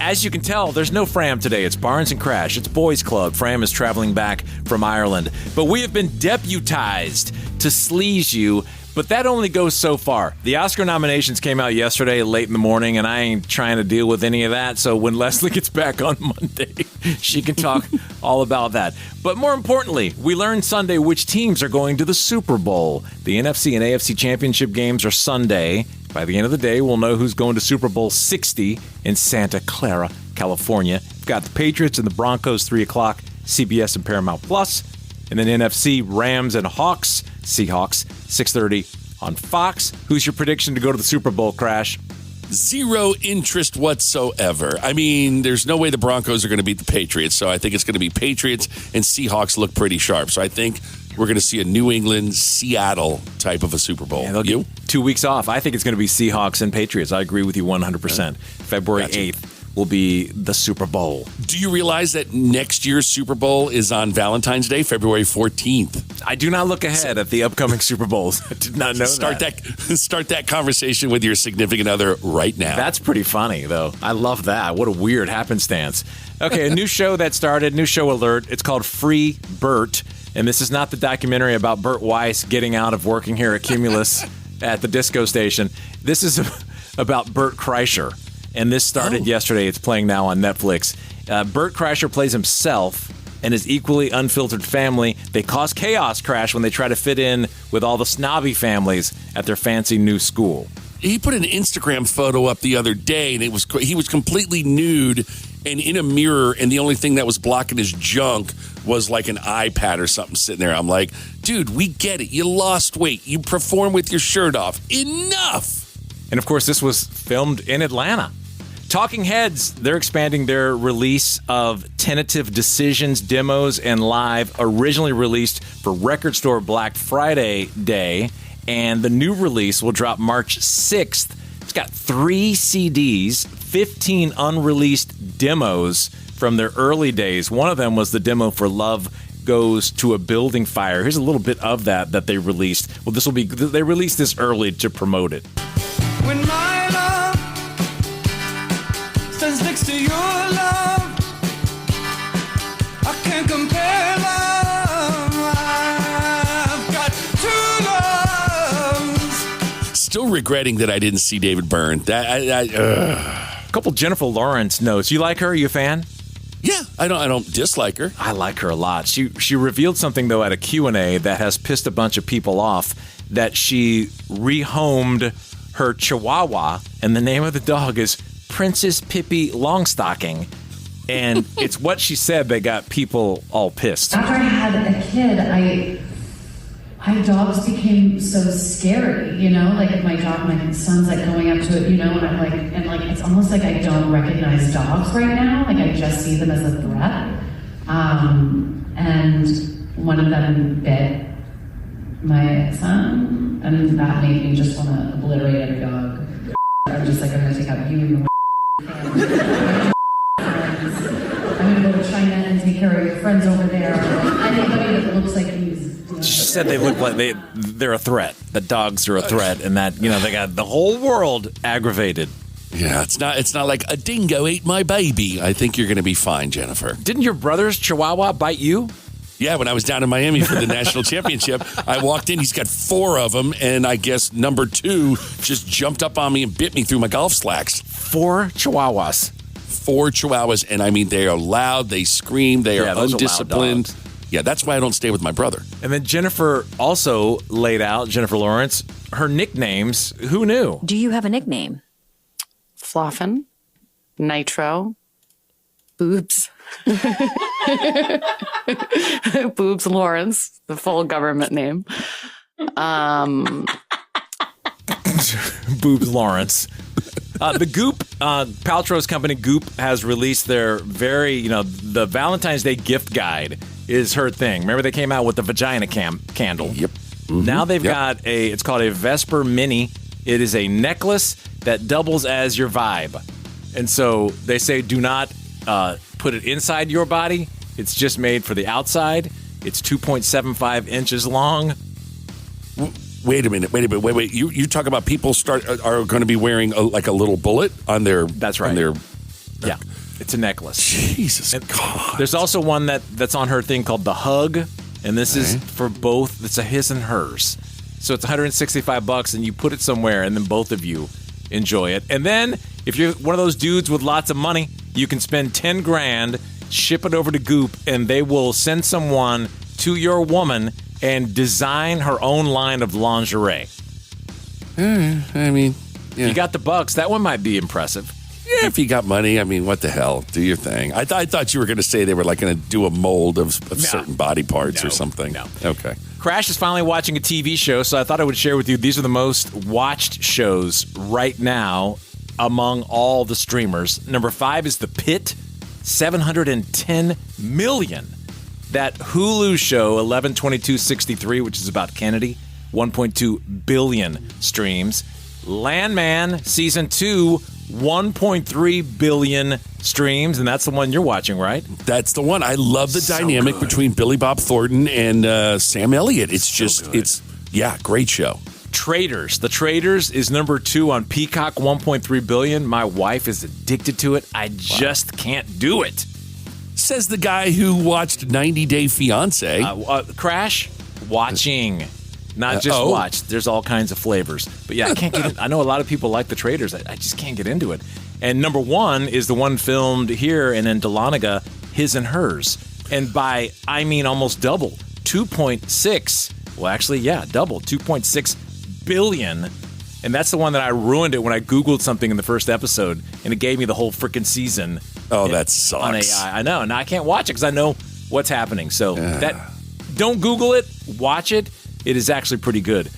as you can tell, there's no Fram today. It's Barnes and Crash. It's Boys Club. Fram is traveling back from Ireland. But we have been deputized to sleaze you, but that only goes so far. The Oscar nominations came out yesterday late in the morning, and I ain't trying to deal with any of that. So when Leslie gets back on Monday, she can talk all about that. But more importantly, we learned Sunday which teams are going to the Super Bowl. The NFC and AFC championship games are Sunday. By the end of the day, we'll know who's going to Super Bowl 60 in Santa Clara, California. We've got the Patriots and the Broncos, 3 o'clock, CBS and Paramount Plus. And then NFC, Rams and Hawks, Seahawks, 6:30 on Fox. Who's your prediction to go to the Super Bowl, Crash? Zero interest whatsoever. I mean, there's no way the Broncos are going to beat the Patriots, so I think it's going to be Patriots, and Seahawks look pretty sharp. So I think we're going to see a New England, Seattle type of a Super Bowl. Yeah, you? 2 weeks off. I think it's going to be Seahawks and Patriots. I agree with you 100%. February 8th will be the Super Bowl. Do you realize that next year's Super Bowl is on Valentine's Day, February 14th? I do not look ahead at the upcoming Super Bowls. I did not know Start that conversation with your significant other right now. That's pretty funny, though. I love that. What a weird happenstance. Okay, a new show that started, new show alert. It's called Free Bert. And this is not the documentary about Bert Weiss getting out of working here at Cumulus at the disco station. This is about Bert Kreischer. And this started yesterday. It's playing now on Netflix. Bert Kreischer plays himself and his equally unfiltered family. They cause chaos, Crash, when they try to fit in with all the snobby families at their fancy new school. He put an Instagram photo up the other day, and he was completely nude and in a mirror, and the only thing that was blocking his junk was like an iPad or something sitting there. I'm like, dude, we get it. You lost weight. You perform with your shirt off. Enough! And, of course, this was filmed in Atlanta. Talking Heads, they're expanding their release of Tentative Decisions demos and live, originally released for Record Store Black Friday Day. And the new release will drop March 6th. It's got 3 CDs, 15 unreleased demos from their early days. One of them was the demo for Love Goes to a Building Fire. Here's a little bit of that they released. Well, they released this early to promote it. When my love stands next to your love, I can't compare love. I've got 2 loves. Still regretting that I didn't see David Byrne. A couple Jennifer Lawrence notes. You like her? Are you a fan? Yeah, I don't dislike her. I like her a lot. She revealed something, though, at a Q&A that has pissed a bunch of people off, that she rehomed her Chihuahua, and the name of the dog is Princess Pippi Longstocking. And it's what she said that got people all pissed. After I had a kid, dogs became so scary, you know? Like if my son's like going up to it, you know, and I'm like, it's almost like I don't recognize dogs right now. Like I just see them as a threat. And one of them bit my son, and that made me just want to obliterate every dog. I'm just like, I'm going to take out you and your friends. I'm going to go to China and take care of your friends over there. Anybody that looks like he's... She said they look like they're a threat. That dogs are a threat, and that, you know, they got the whole world aggravated. Yeah, it's not like a dingo ate my baby. I think you're going to be fine, Jennifer. Didn't your brother's Chihuahua bite you? Yeah, when I was down in Miami for the national championship, I walked in. He's got 4 of them, and I guess number 2 just jumped up on me and bit me through my golf slacks. 4 Chihuahuas. 4 Chihuahuas, and I mean, they are loud, they scream, they are undisciplined. Yeah, that's why I don't stay with my brother. And then Jennifer also laid out, Jennifer Lawrence, her nicknames. Who knew? Do you have a nickname? Floffin, Nitro, Boobs. Boobs Lawrence, the full government name. Boobs Lawrence. The Goop, Paltrow's company Goop, has released their the Valentine's Day gift guide is her thing. Remember they came out with the vagina candle? Yep. Mm-hmm. Now they've got it's called a Vesper Mini. It is a necklace that doubles as your vibe. And so they say do not put it inside your body. It's just made for the outside. It's 2.75 inches long. Wait a minute. You talk about people are going to be wearing a little bullet on their... That's right. On their, Yeah, it's a necklace. Jesus God. There's also one that's on her thing called the Hug, and this is for both. It's a his and hers. So it's $165, and you put it somewhere, and then both of you enjoy it. And then if you're one of those dudes with lots of money, you can spend $10,000, ship it over to Goop, and they will send someone to your woman and design her own line of lingerie. I mean, You got the bucks. That one might be impressive. yeah, if you got money, I mean, what the hell? Do your thing. I thought you were going to say they were like going to do a mold of certain body parts or something. No. Okay. Crash is finally watching a TV show, so I thought I would share with you. These are the most watched shows right now among all the streamers. Number 5 is The Pit, 710 million. That Hulu show, 11/22/63, which is about Kennedy, 1.2 billion streams. Landman Season 2, 1.3 billion streams, and that's the one you're watching, right? That's the one. I love the dynamic between Billy Bob Thornton and Sam Elliott. It's great show. Traders. The Traders is number 2 on Peacock, 1.3 billion. My wife is addicted to it. I just can't do it. Says the guy who watched 90 Day Fiance. Crash, watching. Not just watch. There's all kinds of flavors. But yeah, I can't get in. I know a lot of people like The Traders. I just can't get into it. And number 1 is the one filmed here and in Dahlonega, His and Hers. And by, I mean almost double, 2.6. Well, actually, yeah, double, 2.6 billion. And that's the one that I ruined it when I Googled something in the first episode, and it gave me the whole freaking season. Oh, that sucks. On AI. I know. Now I can't watch it because I know what's happening. So don't Google it. Watch it. It is actually pretty good.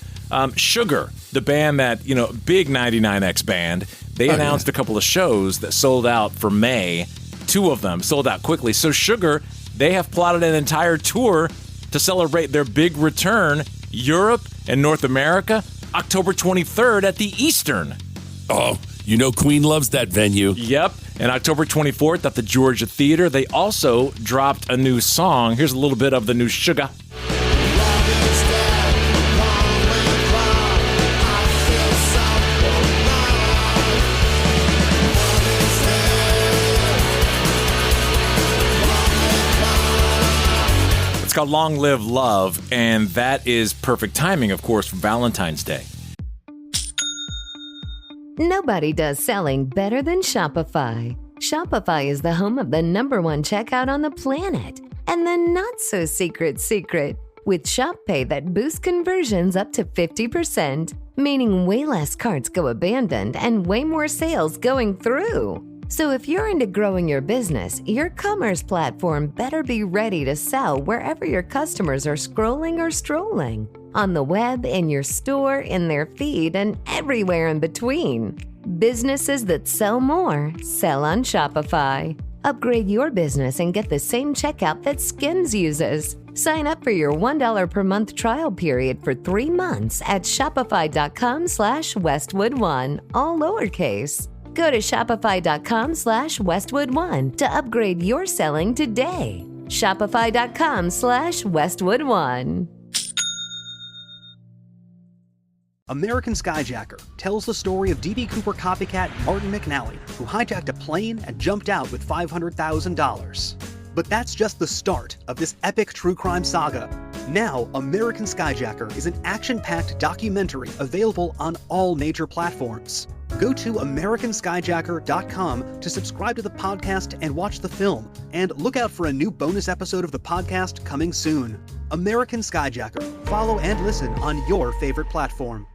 Sugar, the band that, big 99X band, they announced a couple of shows that sold out for May. 2 of them sold out quickly. So Sugar, they have plotted an entire tour to celebrate their big return, Europe and North America, October 23rd at the Eastern. Oh, Queen loves that venue. Yep. And October 24th at the Georgia Theater. They also dropped a new song. Here's a little bit of the new Sugar. It's called Long Live Love, and that is perfect timing, of course, for Valentine's Day. Nobody does selling better than Shopify. Shopify is the home of the #1 checkout on the planet. And the not-so-secret secret, with Shop Pay that boosts conversions up to 50%, meaning way less carts go abandoned and way more sales going through. So if you're into growing your business, your commerce platform better be ready to sell wherever your customers are scrolling or strolling. On the web, in your store, in their feed, and everywhere in between. Businesses that sell more, sell on Shopify. Upgrade your business and get the same checkout that Skims uses. Sign up for your $1 per month trial period for 3 months at shopify.com/Westwood1, all lowercase. Go to shopify.com/Westwood1 to upgrade your selling today. Shopify.com/Westwood1. American Skyjacker tells the story of D.B. Cooper copycat Martin McNally, who hijacked a plane and jumped out with $500,000. But that's just the start of this epic true crime saga. Now, American Skyjacker is an action-packed documentary available on all major platforms. Go to AmericanSkyjacker.com to subscribe to the podcast and watch the film. And look out for a new bonus episode of the podcast coming soon. American Skyjacker. Follow and listen on your favorite platform.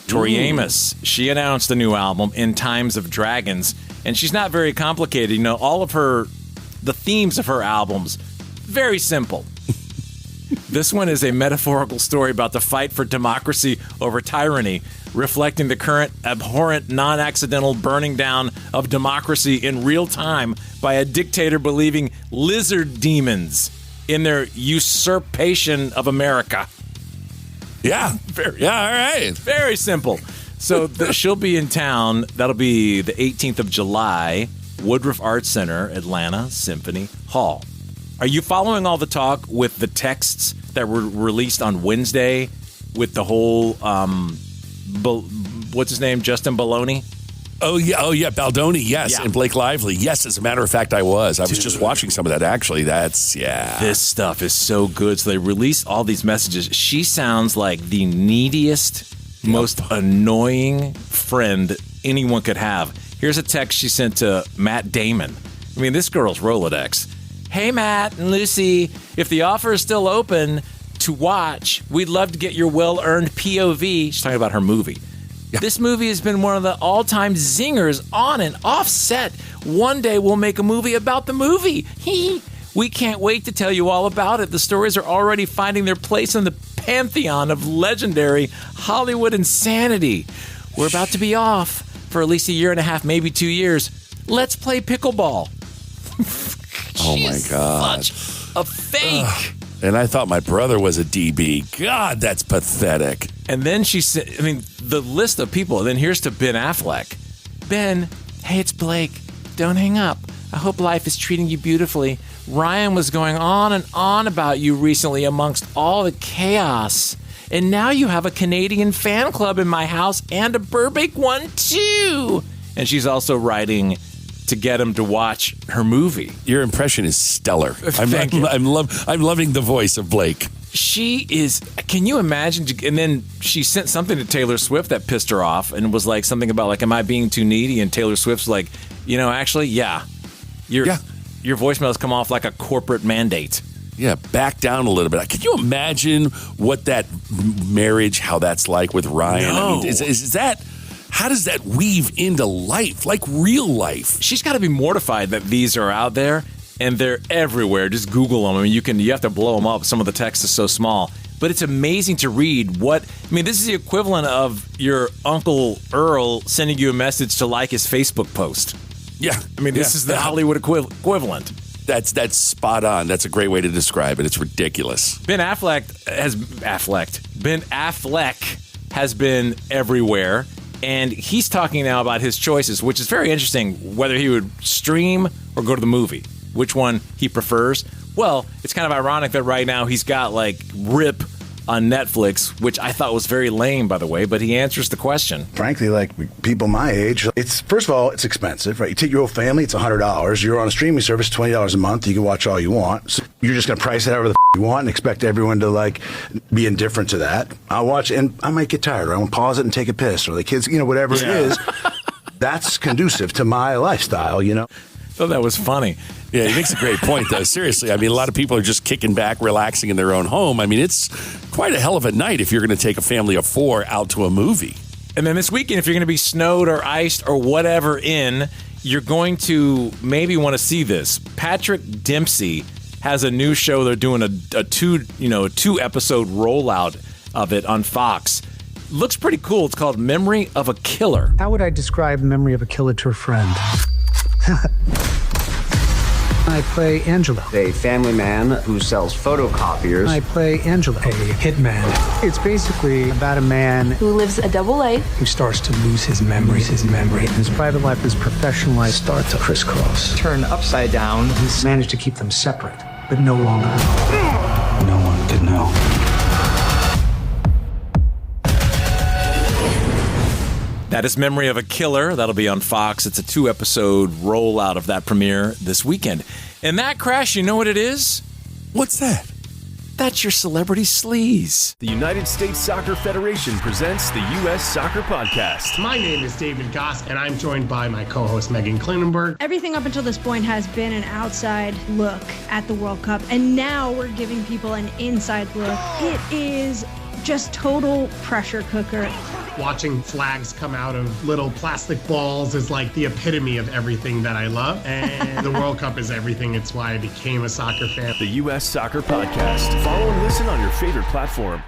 Tori Amos, she announced a new album, In Times of Dragons, and she's not very complicated. All of the themes of her albums, very simple. This one is a metaphorical story about the fight for democracy over tyranny, reflecting the current abhorrent, non-accidental burning down of democracy in real time by a dictator believing lizard demons in their usurpation of America. Yeah. All right. Very simple. So she'll be in town. That'll be the 18th of July, Woodruff Arts Center, Atlanta Symphony Hall. Are you following all the talk with the texts that were released on Wednesday with the whole, what's his name, Justin Baloney? Oh yeah, Baldoni, yes, Yeah. and Blake Lively, yes. As a matter of fact, I was just watching some of that. Actually, This stuff is so good. So they released all these messages. She sounds like the neediest, most annoying friend anyone could have. Here's a text she sent to Matt Damon. I mean, this girl's Rolodex. Hey, Matt and Lucy, if the offer is still open to watch, we'd love to get your well-earned POV. She's talking about her movie. Yeah. This movie has been one of the all-time zingers on and off set. One day we'll make a movie about the movie. We can't wait to tell you all about it. The stories are already finding their place in the pantheon of legendary Hollywood insanity. We're about to be off for at least a year and a half, maybe 2 years. Let's play pickleball. Oh my God. Such a fake. And I thought my brother was a DB. God, that's pathetic. And then she said, I mean, the list of people. And then here's to Ben Affleck. Ben, hey, it's Blake. Don't hang up. I hope life is treating you beautifully. Ryan was going on and on about you recently amongst all the chaos. And now you have a Canadian fan club in my house and a Burbank one, too. And she's also writing to get him to watch her movie. Your impression is stellar. Thank you. I'm loving the voice of Blake. She is, can you imagine? And then she sent something to Taylor Swift that pissed her off and was like something about like, am I being too needy? And Taylor Swift's like, actually, yeah. Your voicemails come off like a corporate mandate. Yeah, back down a little bit. Can you imagine what that marriage, how that's like with Ryan? No. I mean, is that, how does that weave into life, like real life? She's got to be mortified that these are out there and they're everywhere. Just Google them. I mean, you have to blow them up. Some of the text is so small. But it's amazing to read this is the equivalent of your Uncle Earl sending you a message to like his Facebook post. Yeah. I mean, this is the Hollywood equivalent. That's spot on. That's a great way to describe it. It's ridiculous. Ben Affleck has been everywhere, and he's talking now about his choices, which is very interesting, whether he would stream or go to the movie, which one he prefers. Well, it's kind of ironic that right now he's got like Rip on Netflix, which I thought was very lame, by the way, but he answers the question. Frankly, like people my age, it's first of all, it's expensive, right? You take your whole family, it's $100. You're on a streaming service, $20 a month. You can watch all you want. So you're just going to price it however the you want and expect everyone to like be indifferent to that. I'll watch and I might get tired, or I want to pause it and take a piss, or the kids, whatever it is. That's conducive to my lifestyle, Thought that was funny. Yeah, he makes a great point, though. Seriously, I mean, a lot of people are just kicking back, relaxing in their own home. I mean, it's quite a hell of a night if you're going to take a family of 4 out to a movie. And then this weekend, if you're going to be snowed or iced or whatever you're going to maybe want to see this. Patrick Dempsey has a new show. They're doing a 2-episode rollout of it on Fox. Looks pretty cool. It's called Memory of a Killer. How would I describe Memory of a Killer to a friend? I play Angelo. A family man who sells photocopiers. I play Angelo, a hitman. It's basically about a man who lives a double A, who starts to lose his memories. His private life, his professional life start to crisscross. Turned upside down. He's managed to keep them separate, but no longer. No one could know. That is Memory of a Killer. That'll be on Fox. It's a 2-episode rollout of that premiere this weekend. And that, Crash, you know what it is? What's that? That's your celebrity sleaze. The United States Soccer Federation presents the U.S. Soccer Podcast. My name is David Goss, and I'm joined by my co-host Megan Klinenberg. Everything up until this point has been an outside look at the World Cup, and now we're giving people an inside look. It is just total pressure cooker. Watching flags come out of little plastic balls is like the epitome of everything that I love. And the World Cup is everything. It's why I became a soccer fan. The U.S. Soccer Podcast. Follow and listen on your favorite platform.